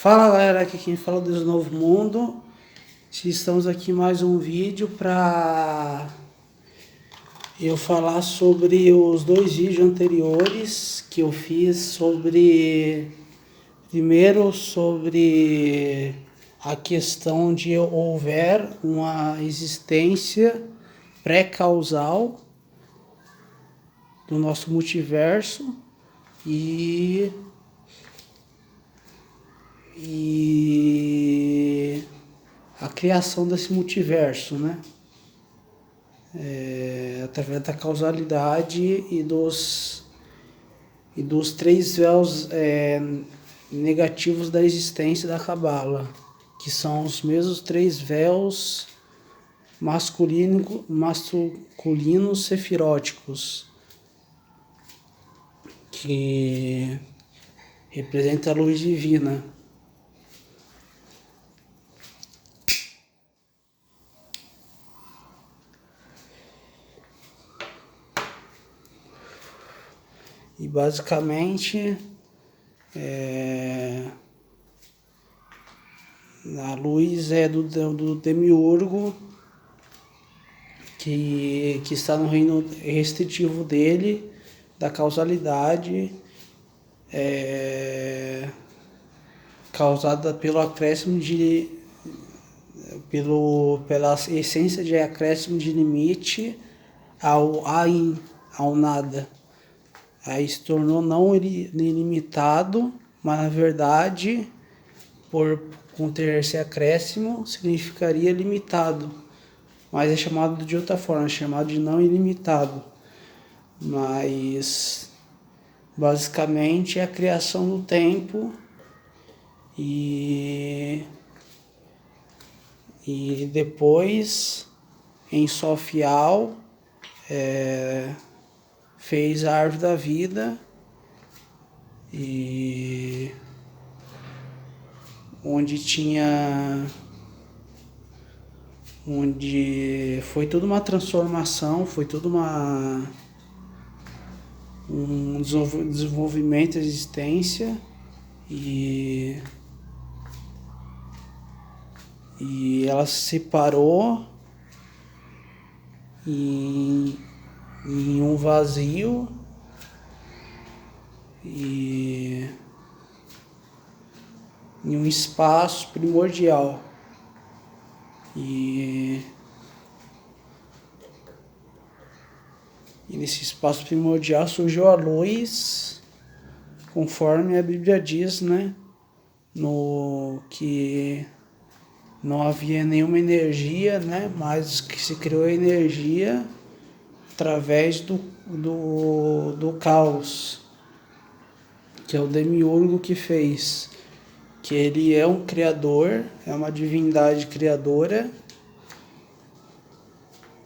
Fala galera, aqui quem fala do Novo Mundo. Estamos aqui em mais um vídeo para eu falar sobre os dois vídeos anteriores que eu fiz primeiro sobre a questão de houver uma existência pré-causal do nosso multiverso e a criação desse multiverso, né? Através da causalidade e dos três véus negativos da existência da Cabala, que são os mesmos três véus masculinos sefiróticos, que representa a luz divina. E basicamente a luz é do demiurgo que está no reino restritivo dele, da causalidade, causada pelo acréscimo pela essência de acréscimo de limite ao nada. Aí se tornou não ilimitado, mas na verdade, por conter esse acréscimo, significaria limitado. Mas é chamado de outra forma, é chamado de não ilimitado. Mas basicamente é a criação do tempo e depois em Sofial fez a árvore da vida e onde foi toda uma transformação, foi toda um desenvolvimento da existência e ela se separou em um vazio e em um espaço primordial e nesse espaço primordial surgiu a luz, conforme a Bíblia diz, né, no que não havia nenhuma energia, né, mas que se criou a energia através do caos, que é o demiurgo que fez, que ele é um criador, é uma divindade criadora,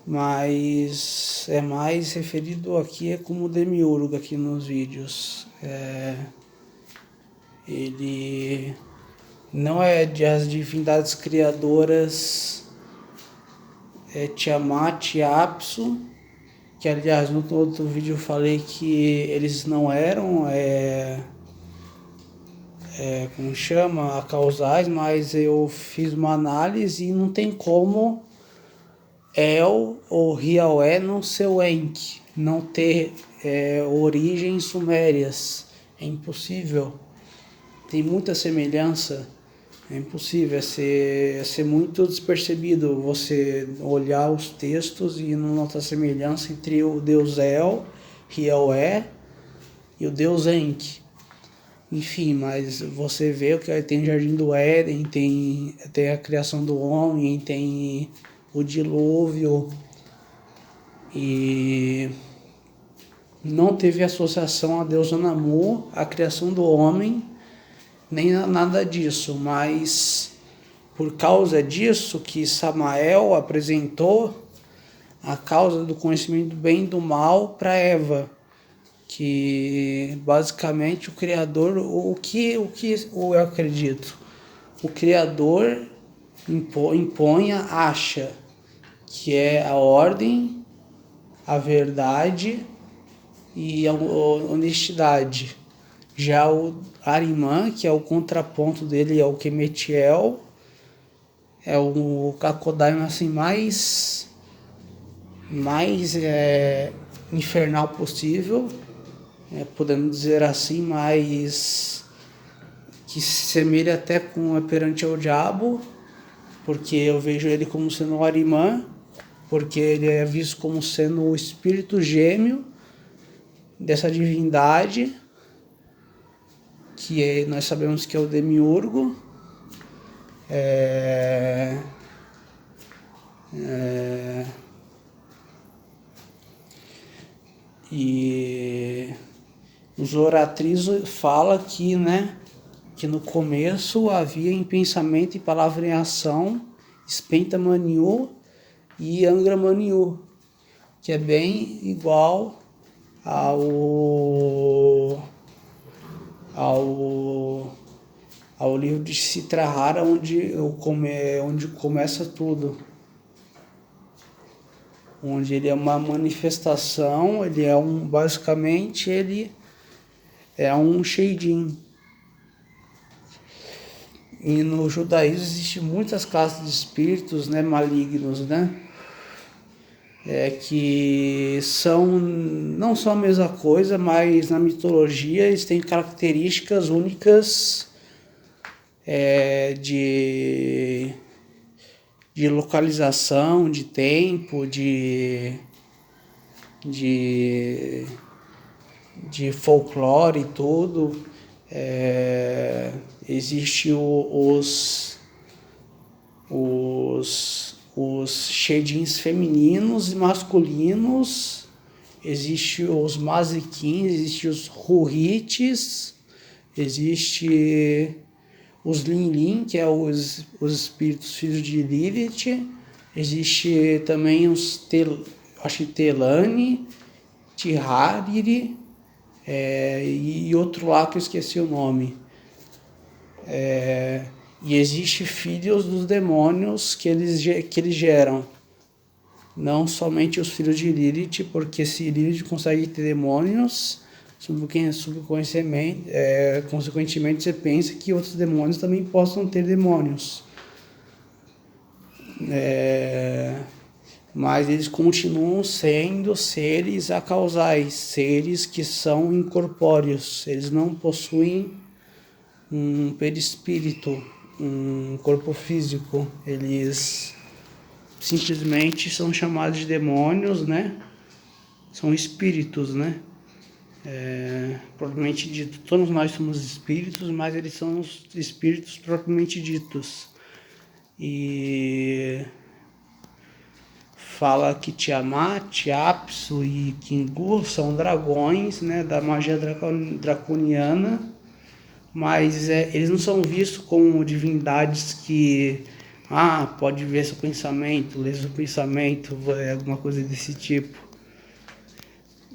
mas é mais referido aqui como demiurgo aqui nos vídeos. Ele não é das divindades criadoras Tiamat e Apsu, que aliás no outro vídeo eu falei que eles não eram como chama, causais, mas eu fiz uma análise e não tem como El ou Riaué não ser o Enki, não ter origens sumérias, é impossível, tem muita semelhança. É impossível, é ser muito despercebido você olhar os textos e não notar semelhança entre o deus El, Riaué, e o deus Enki. Enfim, mas você vê que tem o Jardim do Éden, tem a criação do homem, tem o dilúvio, e não teve associação a Deus Anamu, a criação do homem, nem nada disso, mas por causa disso que Samael apresentou a causa do conhecimento do bem e do mal para Eva, que basicamente o Criador, o que eu acredito, o Criador impõe a acha, que é a ordem, a verdade e a honestidade. Já o Ahriman, que é o contraponto dele, é o Kemetiel, é o Kakodaimon assim, mais infernal possível, podemos dizer assim, mais que se semelha até com perante ao diabo, porque eu vejo ele como sendo o Ahriman, porque ele é visto como sendo o espírito gêmeo dessa divindade, que nós sabemos que é o Demiurgo. E o Zoratriz fala que, né, que no começo havia em pensamento e palavra em ação Spenta Manyu e Angra Manyu, que é bem igual ao livro de Citrahara, onde começa tudo. Onde ele é uma manifestação, basicamente ele é um Sheidin. E no judaísmo existem muitas classes de espíritos, né, malignos, né? Que não são a mesma coisa, mas na mitologia eles têm características únicas de localização, de tempo, de folclore e tudo. Existe os Shedins femininos e masculinos, existe os Mazikins, existe os Hurrites, existe os Linlin, que é os espíritos filhos de Lilith, existe também os Telani, Tihariri, e outro lá que eu esqueci o nome. E existe filhos dos demônios que eles geram. Não somente os filhos de Lilith, porque se Lilith consegue ter demônios, consequentemente você pensa que outros demônios também possam ter demônios. Mas eles continuam sendo seres acausais, seres que são incorpóreos. Eles não possuem um perispírito, um corpo físico. Eles simplesmente são chamados de demônios, né? São espíritos, né? Propriamente dito. Todos nós somos espíritos, mas eles são os espíritos propriamente ditos. E fala que Tiamat, Apsu e Kingu são dragões, né, da magia draconiana, mas eles não são vistos como divindades que pode ver seu pensamento, ler seu pensamento, alguma coisa desse tipo.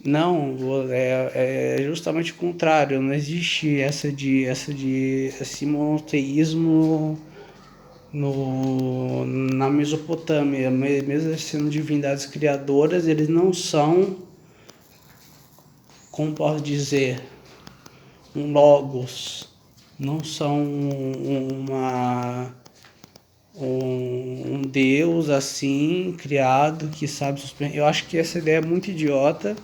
Não, é justamente o contrário. Não existe esse monoteísmo na Mesopotâmia. Mesmo sendo divindades criadoras, eles não são, como posso dizer, um logos, não são um Deus assim criado que sabe suspender. Eu acho que essa ideia é muito idiota,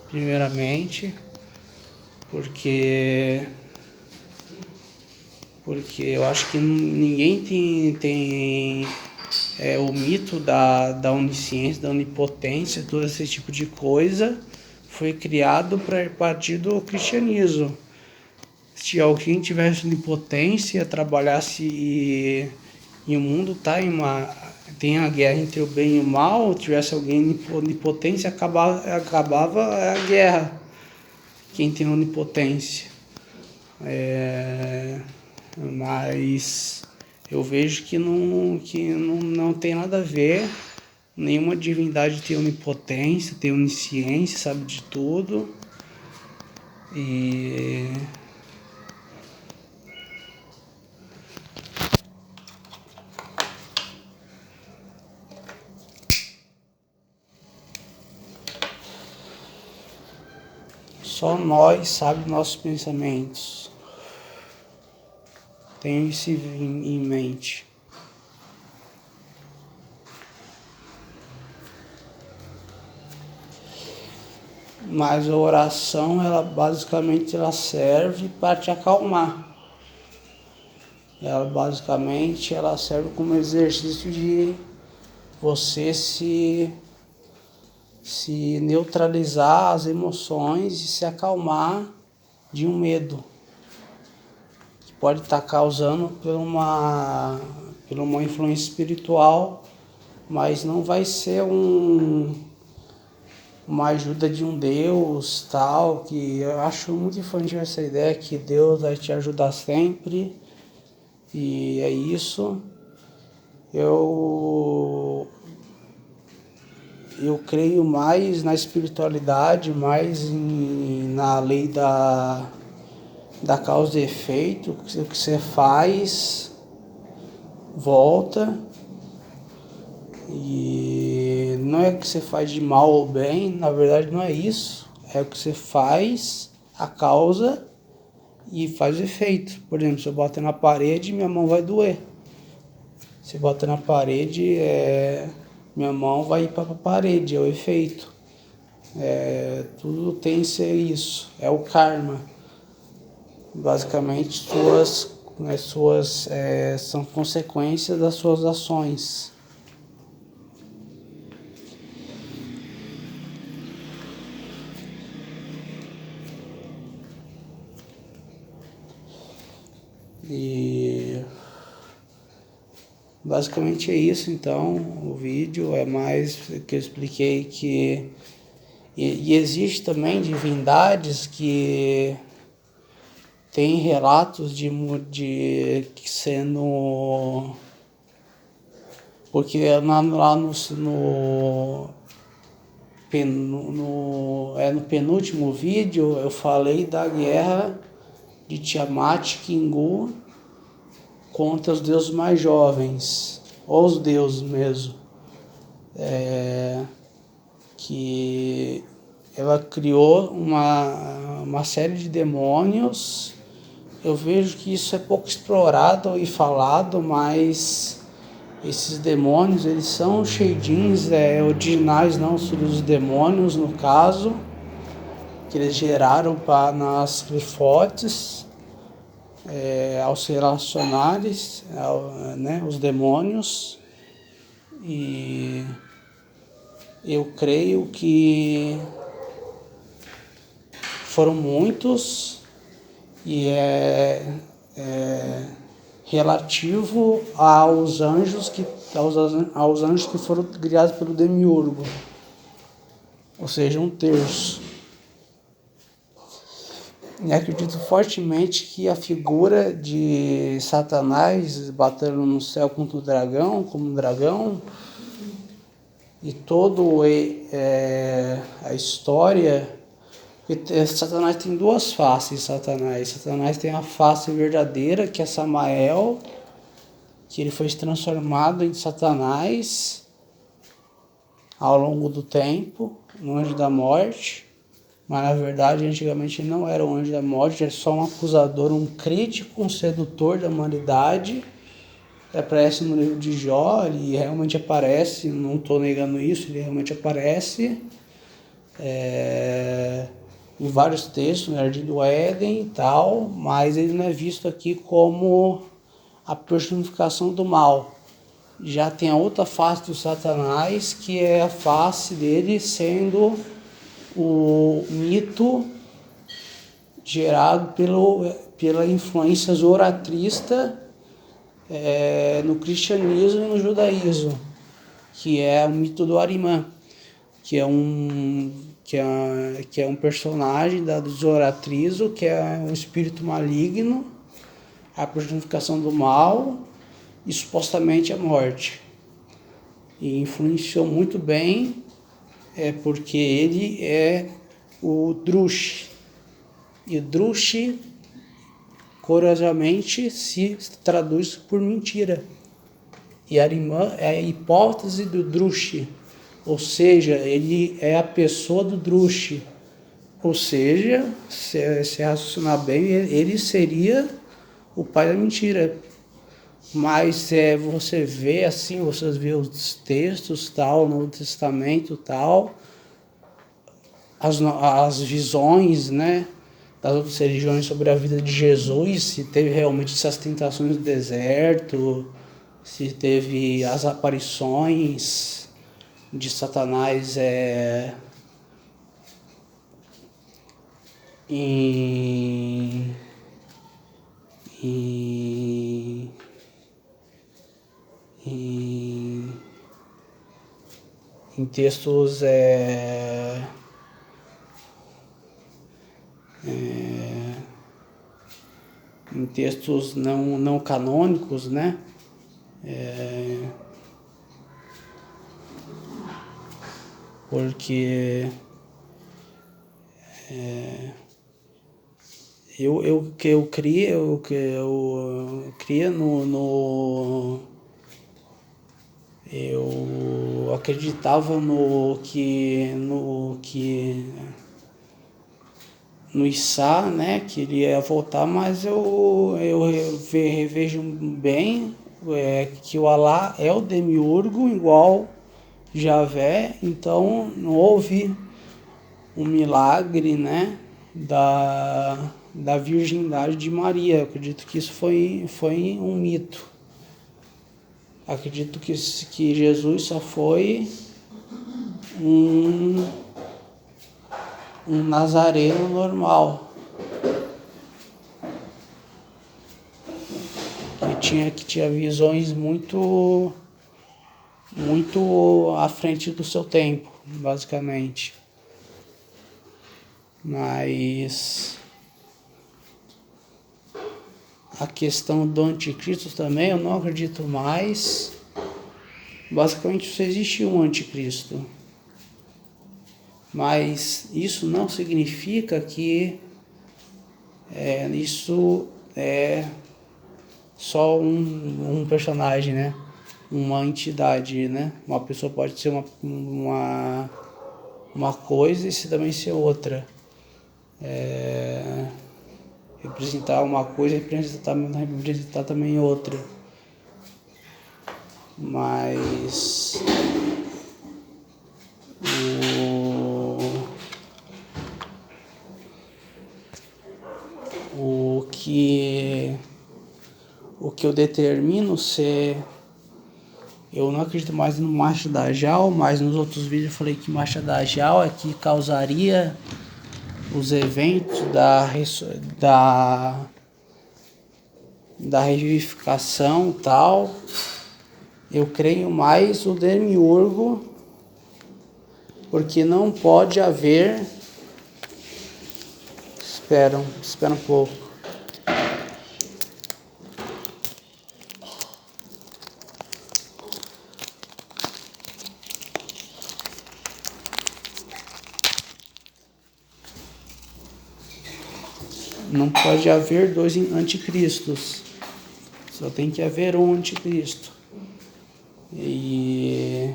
primeiramente, porque eu acho que ninguém tem o mito da onisciência, da onipotência, todo esse tipo de coisa foi criado para partir do cristianismo. Se alguém tivesse onipotência, trabalhasse e o mundo tem a guerra entre o bem e o mal, tivesse alguém onipotência, acabava a guerra. Quem tem onipotência. Mas eu vejo que não tem nada a ver. Nenhuma divindade tem onipotência, tem onisciência, sabe de tudo. E Só nós sabemos nossos pensamentos. Tenha isso em mente. Mas a oração, ela basicamente serve para te acalmar. Ela serve como exercício de você se neutralizar as emoções e se acalmar de um medo que pode estar causando por uma influência espiritual, mas não vai ser uma ajuda de um Deus tal, que eu acho muito infantil essa ideia que Deus vai te ajudar sempre, e é isso. Eu creio mais na espiritualidade, mais na lei da causa e efeito. O que você faz, volta. E não é o que você faz de mal ou bem, na verdade não é isso. É o que você faz, a causa, e faz o efeito. Por exemplo, se eu bater na parede, minha mão vai doer. Se bota na parede, minha mão vai ir para a parede, é o efeito. Tudo tem que ser isso, é o karma. Basicamente, suas são consequências das suas ações. E basicamente é isso. Então o vídeo é mais que eu expliquei que e existe também divindades que tem relatos de sendo, porque lá no penúltimo vídeo eu falei da guerra de Tiamat, Kingu contra os deuses mais jovens, ou os deuses mesmo, que ela criou uma série de demônios. Eu vejo que isso é pouco explorado e falado, mas esses demônios, eles são Sheidins originais, não os filhos dos demônios, no caso, que eles geraram nas Clifotes, aos relacionares, os demônios. E eu creio que foram muitos, e relativo aos anjos que foram criados pelo Demiurgo, ou seja, 1/3. E acredito fortemente que a figura de Satanás batendo no céu contra o dragão, como um dragão, e todo a história. Porque Satanás tem duas faces. Satanás tem a face verdadeira, que é Samael, que ele foi transformado em Satanás ao longo do tempo, no anjo da morte. Mas na verdade, antigamente ele não era um anjo da morte, era só um acusador, um crítico, um sedutor da humanidade. Aparece no livro de Jó, ele realmente aparece, não estou negando isso, ele realmente aparece. Em vários textos, no Jardim do Éden e tal, mas ele não é visto aqui como a personificação do mal. Já tem a outra face do Satanás, que é a face dele sendo o mito gerado pela influência zoroastrista no cristianismo e no judaísmo, que é o mito do Arimã, que é um personagem do Zoroastrismo, que é um espírito maligno, a personificação do mal e supostamente a morte. E influenciou muito bem, porque ele é o Drush. E Drush, corajosamente, se traduz por mentira. E Arimã é a hipótese do Drush. Ou seja, ele é a pessoa do Drush, Ou seja, se raciocinar bem, ele seria o pai da mentira. Mas você vê assim, você vê os textos, tal, no Novo Testamento, tal, as visões, né, das outras religiões sobre a vida de Jesus, se teve realmente essas tentações no deserto, se teve as aparições de Satanás em, em, em, em textos em textos não canônicos, né? Porque eu cria eu acreditava no Issá, né, que ele ia voltar, mas eu vejo bem que o Alá é o demiurgo igual Javé, então não houve um milagre, né, da virgindade de Maria. Eu acredito que isso foi um mito. Acredito que Jesus só foi um, um nazareno normal, que tinha visões muito à frente do seu tempo, basicamente. Mas a questão do anticristo também eu não acredito mais. Basicamente só existe um anticristo. Mas isso não significa que isso é só um personagem, né? Uma entidade, né? Uma pessoa pode ser uma coisa e se também ser outra. Representar uma coisa e representar também outra. Mas o que eu determino ser. Eu não acredito mais no Macha Dajjal, mas nos outros vídeos eu falei que Macha Dajjal é que causaria os eventos da revivificação e tal. Eu creio mais o demiurgo, porque não pode haver. Espera um pouco. Não pode haver dois anticristos. Só tem que haver um anticristo. E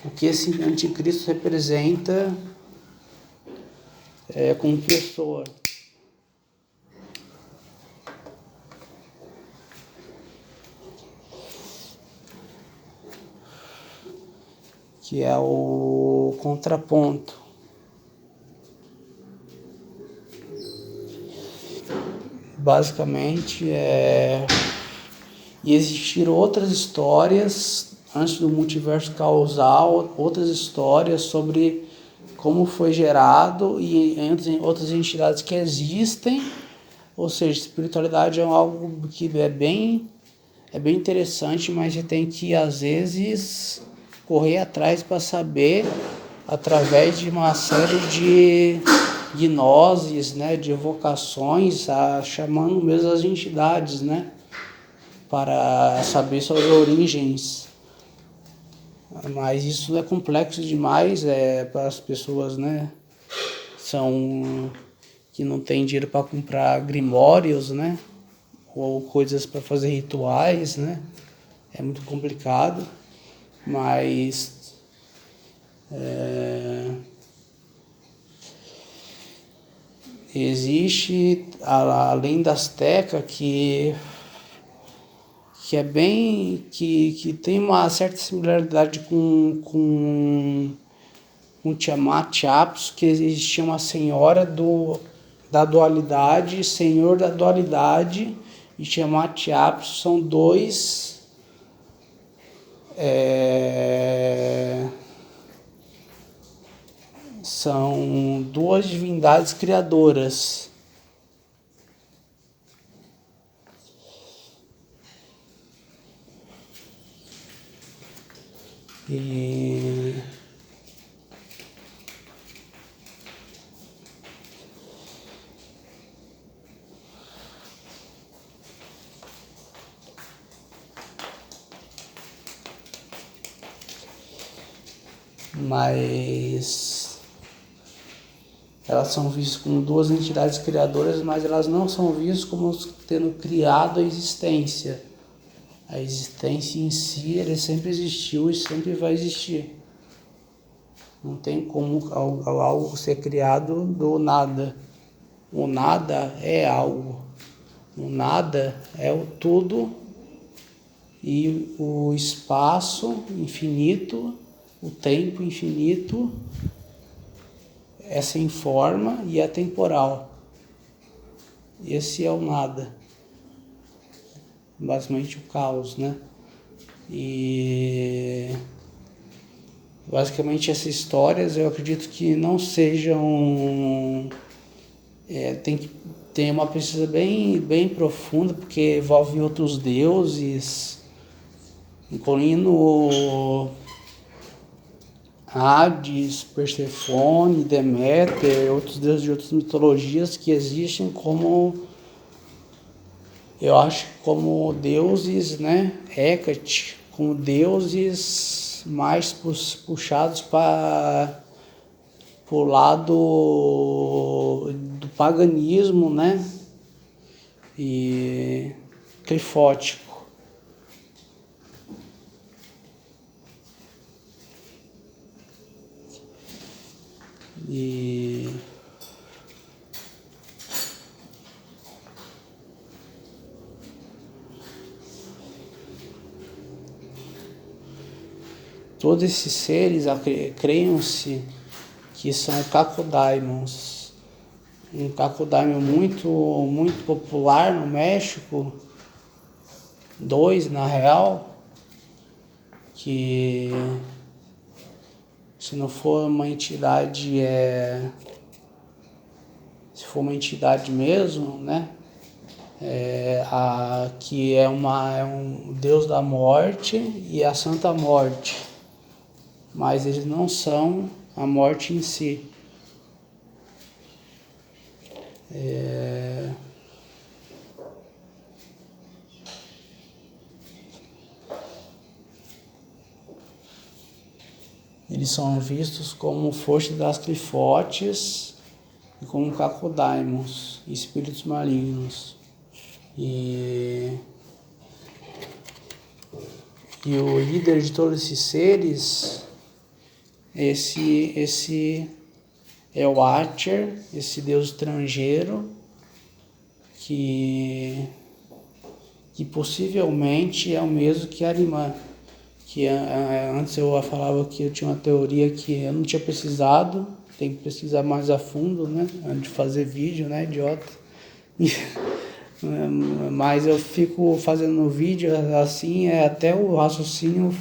o que esse anticristo representa como pessoa. Que é o contraponto. Basicamente, e existiram outras histórias antes do multiverso causal, outras histórias sobre como foi gerado e entre outras entidades que existem. Ou seja, espiritualidade é algo que é bem interessante, mas você tem que às vezes correr atrás para saber, através de uma série de gnoses, né, de evocações, chamando mesmo as entidades, né, para saber sobre origens. Mas isso é complexo demais para as pessoas, né, que não têm dinheiro para comprar grimórios, né, ou coisas para fazer rituais, né, é muito complicado, mas existe a lenda asteca que é bem que tem uma certa similaridade com Tiamat Apsu, que existia uma senhora da dualidade, senhor da dualidade, e Tiamat Apsu são dois são duas divindades criadoras. E mas elas são vistas como duas entidades criadoras, mas elas não são vistas como tendo criado a existência. A existência em si, ela sempre existiu e sempre vai existir. Não tem como algo ser criado do nada. O nada é algo. O nada é o tudo e o espaço infinito, o tempo infinito é sem forma e é temporal. Esse é o nada. Basicamente o caos, né? E basicamente essas histórias eu acredito que não sejam tem que ter uma pesquisa bem profunda, porque envolve outros deuses, incluindo Hades, Persefone, Deméter, outros deuses de outras mitologias que existem como, eu acho, como deuses, né? Hecate, como deuses mais puxados para o lado do paganismo, né? E clifótico. E todos esses seres creiam-se que são Kakudaimons. Um Kakudaimon muito popular no México, dois na real, que se não for uma entidade, se for uma entidade mesmo, né? Que é um deus da morte e a Santa Morte, mas eles não são a morte em si. Eles são vistos como força das clifotes e como Kakudaimons, espíritos malignos. E o líder de todos esses seres, esse é o Acher, esse deus estrangeiro, que possivelmente é o mesmo que Arimã. Que antes eu falava que eu tinha uma teoria que eu não tinha pesquisado, tem que pesquisar mais a fundo, né? Antes de fazer vídeo, né, idiota? Mas eu fico fazendo vídeo assim, até o raciocínio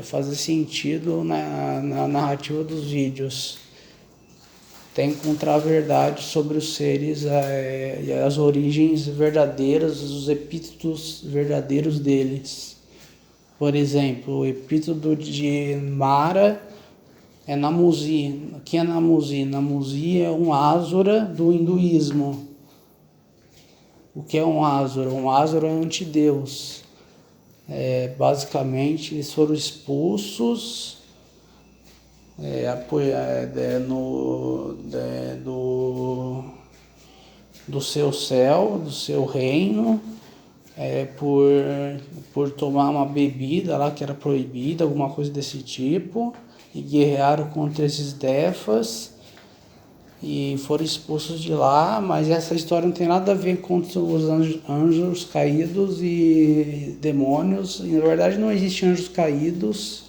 fazer sentido na narrativa dos vídeos. Tem que encontrar a verdade sobre os seres e as origens verdadeiras, os epítetos verdadeiros deles. Por exemplo, o epíteto de Mara é Namuzi. O que é Namuzi? Namuzi é um Asura do hinduísmo. O que é um Asura? Um Asura é um antideus. Basicamente, eles foram expulsos do seu céu, do seu reino, por tomar uma bebida lá que era proibida, alguma coisa desse tipo, e guerrearam contra esses Defas, e foram expulsos de lá, mas essa história não tem nada a ver com os anjos caídos e demônios. E, na verdade, não existem anjos caídos.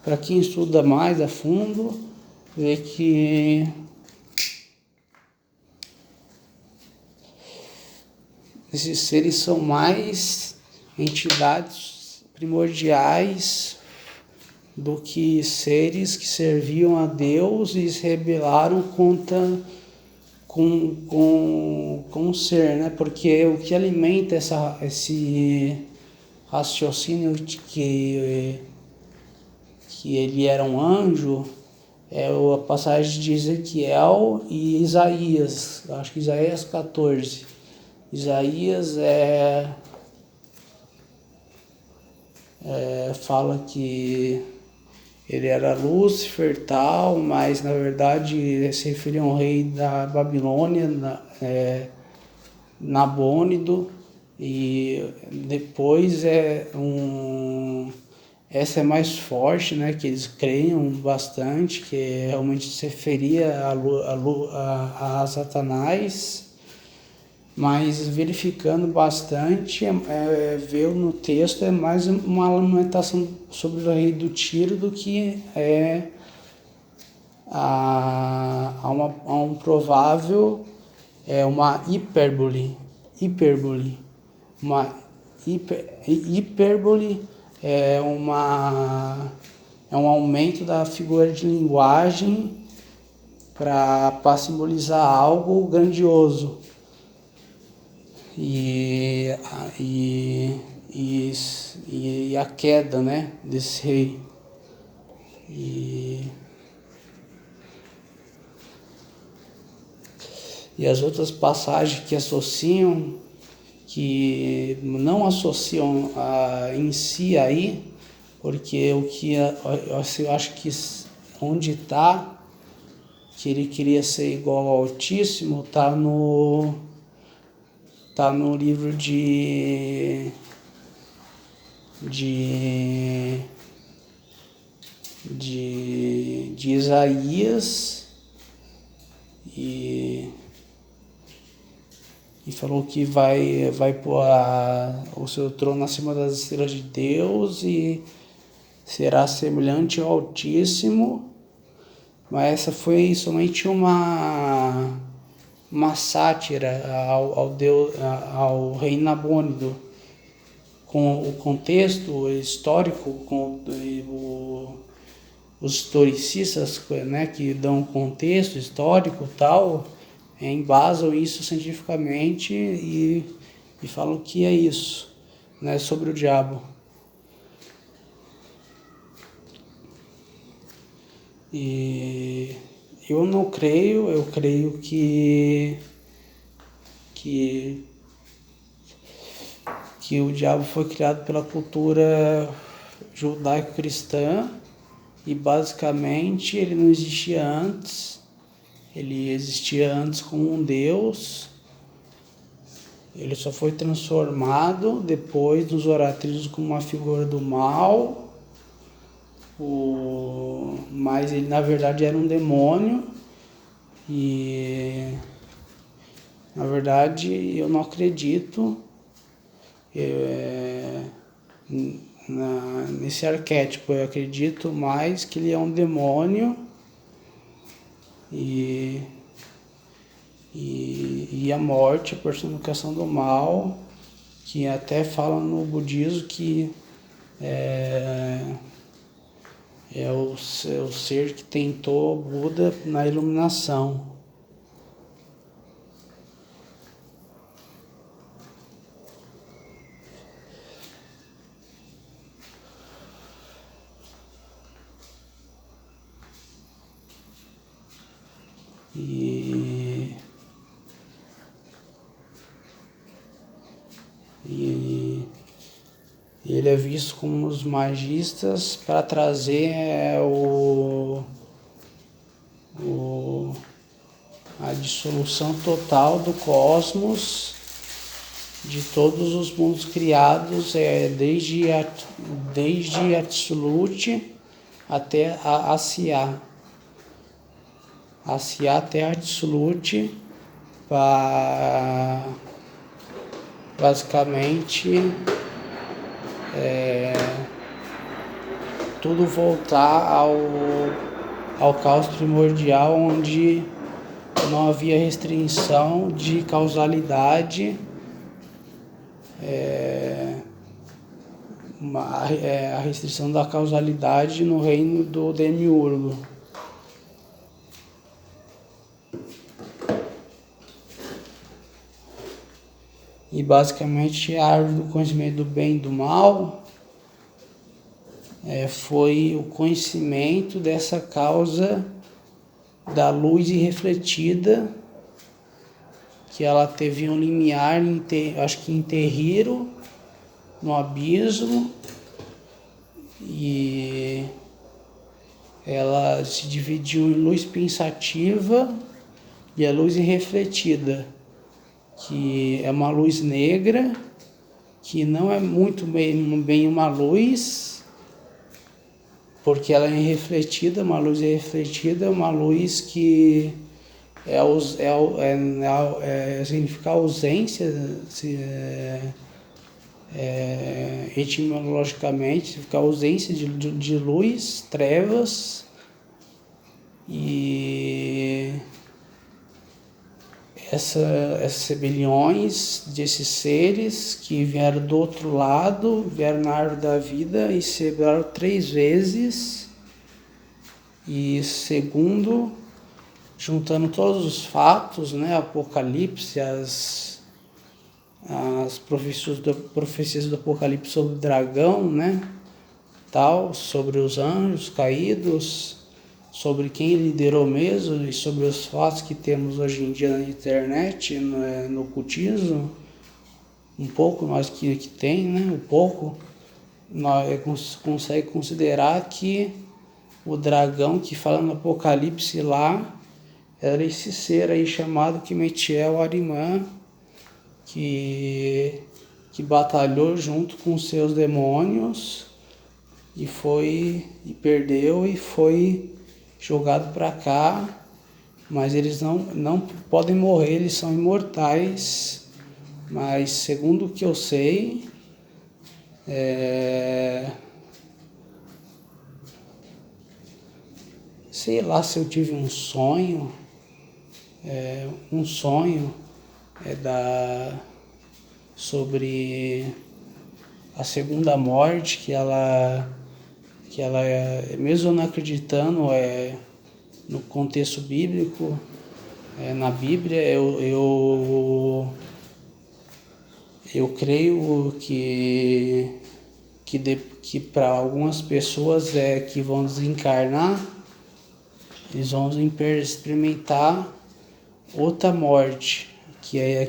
Para quem estuda mais a fundo, vê que esses seres são mais entidades primordiais do que seres que serviam a Deus e se rebelaram contra com o ser, né? Porque o que alimenta esse raciocínio de que ele era um anjo é a passagem de Ezequiel e Isaías, acho que Isaías 14. Isaías fala que ele era Lúcifer tal, mas na verdade se referia a um rei da Babilônia, Nabônido, e depois essa é mais forte, né, que eles creiam bastante, que realmente se referia a Satanás, mas verificando bastante, ver no texto é mais uma lamentação sobre o rei do Tiro do que a um provável, uma hipérbole, uma hipérbole é um aumento da figura de linguagem para simbolizar algo grandioso. E a queda, né, desse rei. E as outras passagens que associam, que não associam em si aí, porque eu acho que onde está, que ele queria ser igual ao Altíssimo, está no livro de Isaías, e falou que vai pôr o seu trono acima das estrelas de Deus e será semelhante ao Altíssimo. Mas essa foi somente uma sátira ao rei Nabônido, com o contexto histórico, com os historicistas, né, que dão contexto histórico tal, embasam isso cientificamente e falam que é isso, né, sobre o diabo. E eu não creio, eu creio que o diabo foi criado pela cultura judaico-cristã e basicamente ele não existia antes, ele existia antes como um Deus, ele só foi transformado depois nos oráculos como uma figura do mal, mas ele na verdade era um demônio. E na verdade eu não acredito nesse arquétipo, eu acredito mais que ele é um demônio e a morte, a personificação do mal, que até fala no budismo que é o ser que tentou Buda na iluminação. E ele é visto como os magistas para trazer a dissolução total do cosmos, de todos os mundos criados, desde Absolute até a Asiá. até absolute para basicamente tudo voltar ao caos primordial, onde não havia restrição de causalidade, a restrição da causalidade no reino do Demiurgo. E basicamente a árvore do conhecimento do bem e do mal foi o conhecimento dessa causa da luz irrefletida, que ela teve um limiar, acho que em terreiro, no abismo, e ela se dividiu em luz pensativa e a luz irrefletida, que é uma luz negra, que não é muito bem uma luz, porque ela é irrefletida, uma luz irrefletida, uma luz que significa ausência, etimologicamente, significa ausência de luz, trevas, e essas rebeliões desses seres que vieram do outro lado, vieram na árvore da vida e se rebelaram 3 vezes. E segundo, juntando todos os fatos, né, Apocalipse, as profecias do Apocalipse sobre o dragão, né, tal, sobre os anjos caídos, sobre quem liderou mesmo e sobre os fatos que temos hoje em dia na internet, no ocultismo, um pouco nós que tem, né, um pouco, nós consegue considerar que o dragão que fala no Apocalipse lá era esse ser aí chamado Quimetiel Arimã, que batalhou junto com seus demônios e perdeu e foi jogado para cá, mas eles não podem morrer, eles são imortais. Mas segundo o que eu sei, sei lá se eu tive um sonho, sobre a segunda morte, que ela mesmo não acreditando no contexto bíblico, na Bíblia, eu creio que para algumas pessoas que vão desencarnar, eles vão experimentar outra morte, que é